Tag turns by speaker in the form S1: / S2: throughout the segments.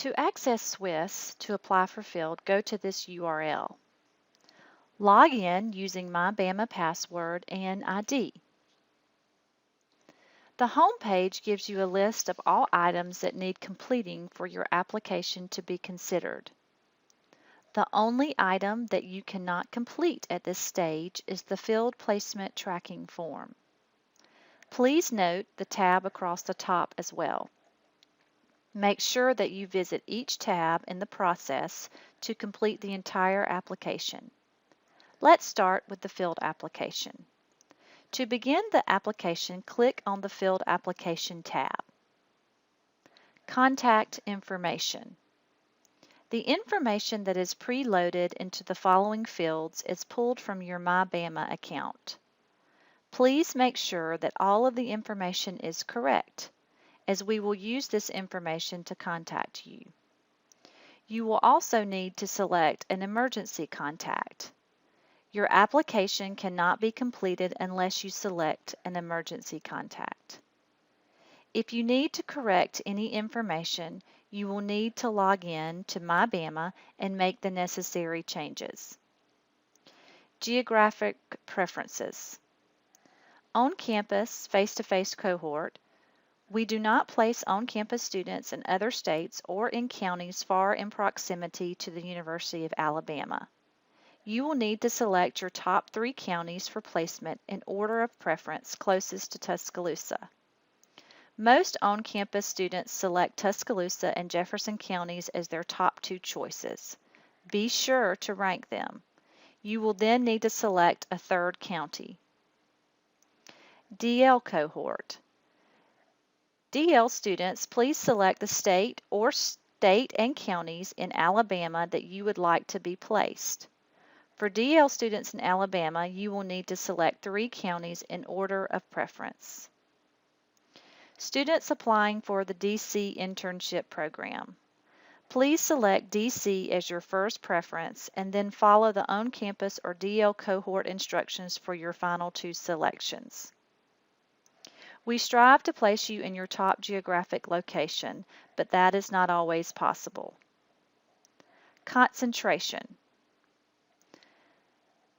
S1: To access SWIS to apply for field, go to this URL. Log in using MyBama password and ID. The home page gives you a list of all items that need completing for your application to be considered. The only item that you cannot complete at this stage is the Field Placement Tracking Form. Please note the tab across the top as well. Make sure that you visit each tab in the process to complete the entire application. Let's start with the field application. To begin the application, click on the Field Application tab. Contact information. The information that is preloaded into the following fields is pulled from your MyBama account. Please make sure that all of the information is correct, as we will use this information to contact you. You will also need to select an emergency contact. Your application cannot be completed unless you select an emergency contact. If you need to correct any information, you will need to log in to MyBama and make the necessary changes. Geographic preferences. On-campus face-to-face cohort. We do not place on-campus students in other states or in counties far in proximity to the University of Alabama. You will need to select your top 3 counties for placement in order of preference closest to Tuscaloosa. Most on-campus students select Tuscaloosa and Jefferson counties as their top 2 choices. Be sure to rank them. You will then need to select a 3rd county. DL cohort. DL students, please select the state or state and counties in Alabama that you would like to be placed. For DL students in Alabama, you will need to select 3 counties in order of preference. Students applying for the DC internship program. Please select DC as your first preference and then follow the on-campus or DL cohort instructions for your final 2 selections. We strive to place you in your top geographic location, but that is not always possible. Concentration.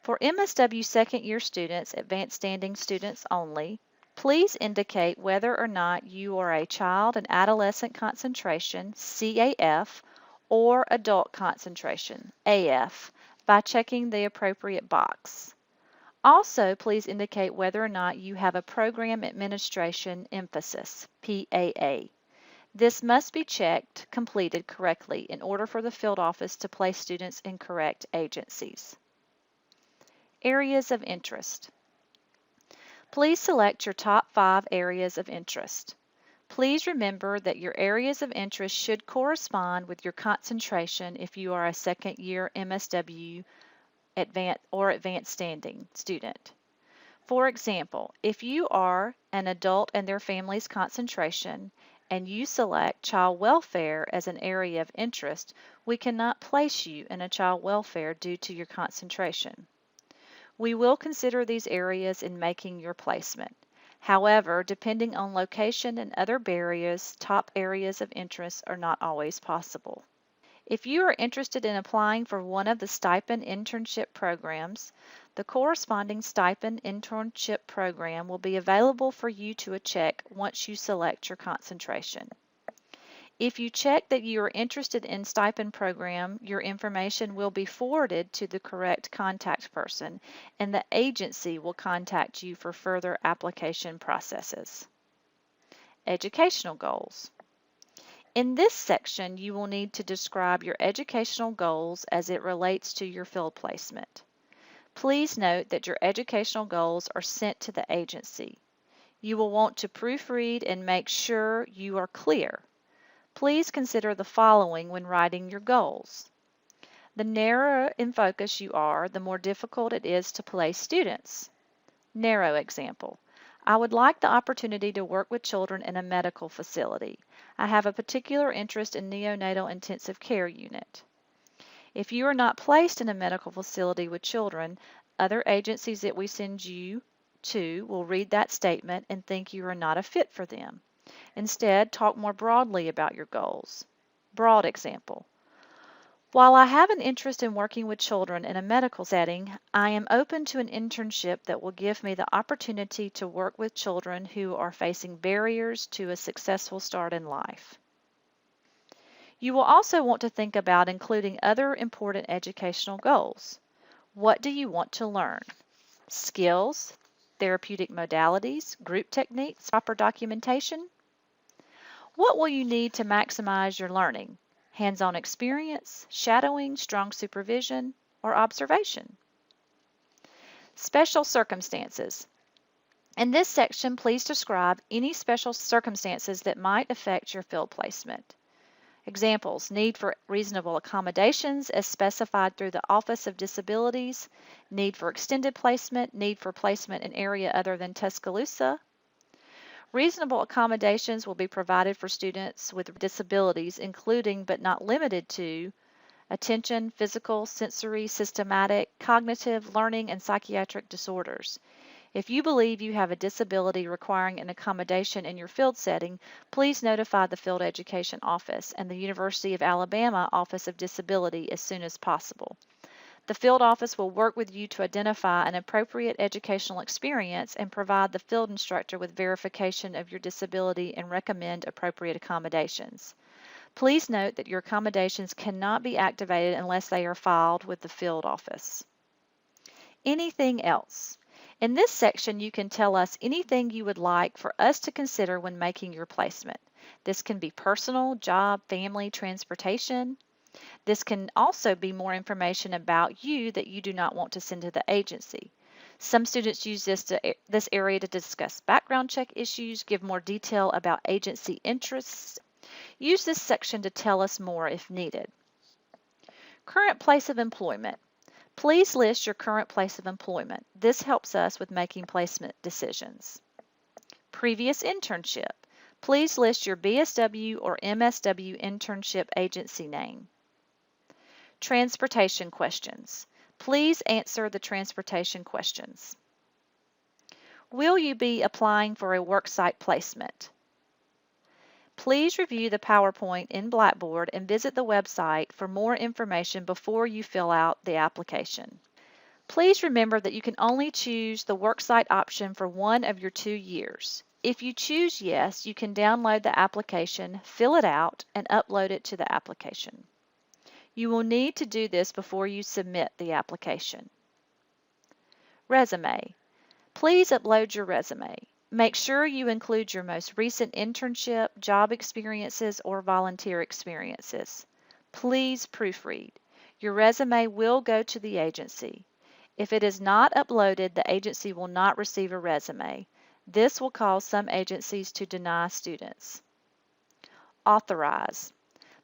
S1: For MSW second-year students, advanced standing students only, please indicate whether or not you are a child and adolescent concentration, CAF, or adult concentration, AF, by checking the appropriate box. Also, please indicate whether or not you have a Program Administration emphasis, PAA. This must be completed correctly in order for the field office to place students in correct agencies. Areas of interest. Please select your top 5 areas of interest. Please remember that your areas of interest should correspond with your concentration if you are a second-year MSW advanced standing student. For example, if you are an adult and their family's concentration and you select child welfare as an area of interest, we cannot place you in a child welfare due to your concentration. We will consider these areas in making your placement. However, depending on location and other barriers, top areas of interest are not always possible. If you are interested in applying for one of the stipend internship programs, the corresponding stipend internship program will be available for you to check once you select your concentration. If you check that you are interested in stipend program, your information will be forwarded to the correct contact person, and the agency will contact you for further application processes. Educational goals. In this section, you will need to describe your educational goals as it relates to your field placement. Please note that your educational goals are sent to the agency. You will want to proofread and make sure you are clear. Please consider the following when writing your goals. The narrower in focus you are, the more difficult it is to place students. Narrow example. I would like the opportunity to work with children in a medical facility. I have a particular interest in neonatal intensive care unit. If you are not placed in a medical facility with children, other agencies that we send you to will read that statement and think you are not a fit for them. Instead, talk more broadly about your goals. Broad example. While I have an interest in working with children in a medical setting, I am open to an internship that will give me the opportunity to work with children who are facing barriers to a successful start in life. You will also want to think about including other important educational goals. What do you want to learn? Skills, therapeutic modalities, group techniques, proper documentation? What will you need to maximize your learning? Hands-on experience, shadowing, strong supervision, or observation? Special circumstances. In this section, please describe any special circumstances that might affect your field placement. Examples: need for reasonable accommodations as specified through the Office of Disabilities, need for extended placement, need for placement in area other than Tuscaloosa. Reasonable accommodations will be provided for students with disabilities, including but not limited to attention, physical, sensory, systematic, cognitive, learning, and psychiatric disorders. If you believe you have a disability requiring an accommodation in your field setting, please notify the Field Education Office and the University of Alabama Office of Disability as soon as possible. The field office will work with you to identify an appropriate educational experience and provide the field instructor with verification of your disability and recommend appropriate accommodations. Please note that your accommodations cannot be activated unless they are filed with the field office. Anything else? In this section, you can tell us anything you would like for us to consider when making your placement. This can be personal, job, family, transportation. This can also be more information about you that you do not want to send to the agency. Some students use this area to discuss background check issues, give more detail about agency interests. Use this section to tell us more if needed. Current place of employment. Please list your current place of employment. This helps us with making placement decisions. Previous internship. Please list your BSW or MSW internship agency name. Transportation questions. Please answer the transportation questions. Will you be applying for a worksite placement? Please review the PowerPoint in Blackboard and visit the website for more information before you fill out the application. Please remember that you can only choose the worksite option for one of your 2 years. If you choose yes, you can download the application, fill it out, and upload it to the application. You will need to do this before you submit the application. Resume. Please upload your resume. Make sure you include your most recent internship, job experiences, or volunteer experiences. Please proofread. Your resume will go to the agency. If it is not uploaded, the agency will not receive a resume. This will cause some agencies to deny students. Authorize.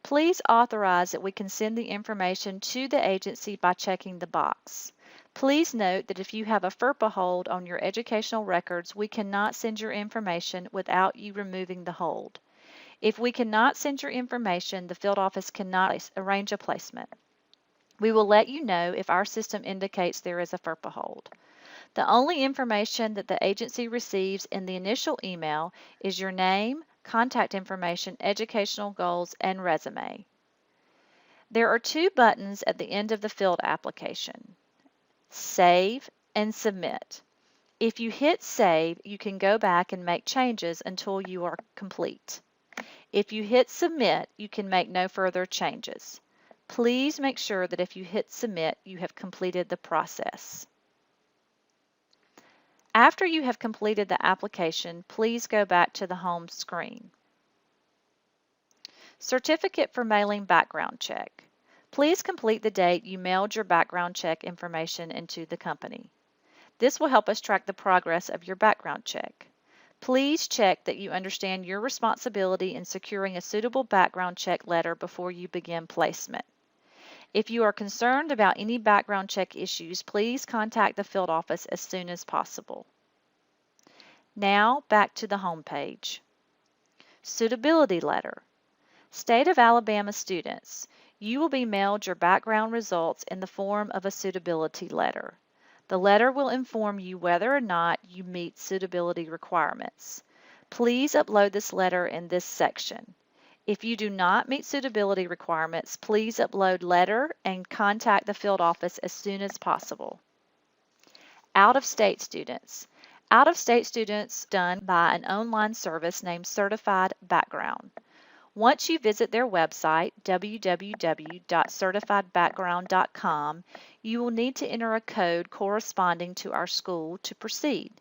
S1: Please authorize that we can send the information to the agency by checking the box. Please note that if you have a FERPA hold on your educational records, we cannot send your information without you removing the hold. If we cannot send your information, the field office cannot arrange a placement. We will let you know if our system indicates there is a FERPA hold. The only information that the agency receives in the initial email is your name, contact information, educational goals, and resume. There are 2 buttons at the end of the field application: Save and Submit. If you hit Save, you can go back and make changes until you are complete. If you hit Submit, you can make no further changes. Please make sure that if you hit Submit, you have completed the process. After you have completed the application, please go back to the home screen. Certificate for mailing background check. Please complete the date you mailed your background check information into the company. This will help us track the progress of your background check. Please check that you understand your responsibility in securing a suitable background check letter before you begin placement. If you are concerned about any background check issues, please contact the field office as soon as possible. Now back to the home page. Suitability letter. State of Alabama students, you will be mailed your background results in the form of a suitability letter. The letter will inform you whether or not you meet suitability requirements. Please upload this letter in this section. If you do not meet suitability requirements, please upload letter and contact the field office as soon as possible. Out-of-state students. Out-of-state students done by an online service named Certified Background. Once you visit their website, www.certifiedbackground.com, you will need to enter a code corresponding to our school to proceed.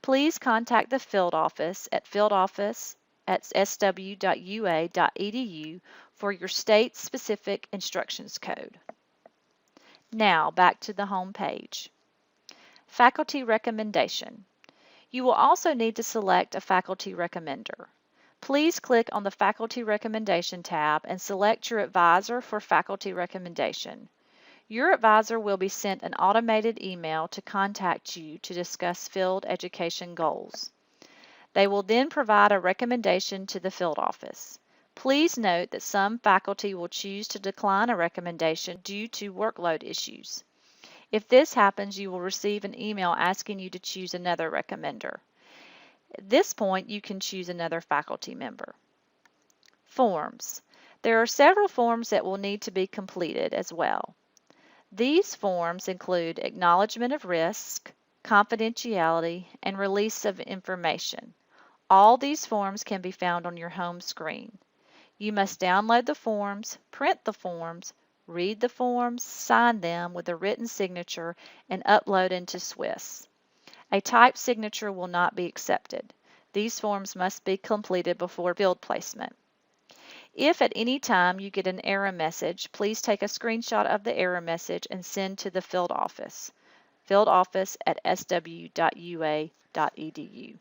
S1: Please contact the field office at fieldoffice@sw.ua.edu for your state-specific instructions code. Now, back to the home page. Faculty recommendation. You will also need to select a faculty recommender. Please click on the Faculty Recommendation tab and select your advisor for faculty recommendation. Your advisor will be sent an automated email to contact you to discuss field education goals. They will then provide a recommendation to the field office. Please note that some faculty will choose to decline a recommendation due to workload issues. If this happens, you will receive an email asking you to choose another recommender. At this point, you can choose another faculty member. Forms. There are several forms that will need to be completed as well. These forms include acknowledgement of risk, confidentiality, and release of information. All these forms can be found on your home screen. You must download the forms, print the forms, read the forms, sign them with a written signature, and upload into Swiss. A typed signature will not be accepted. These forms must be completed before field placement. If at any time you get an error message, please take a screenshot of the error message and send to the field office, fieldoffice@sw.ua.edu.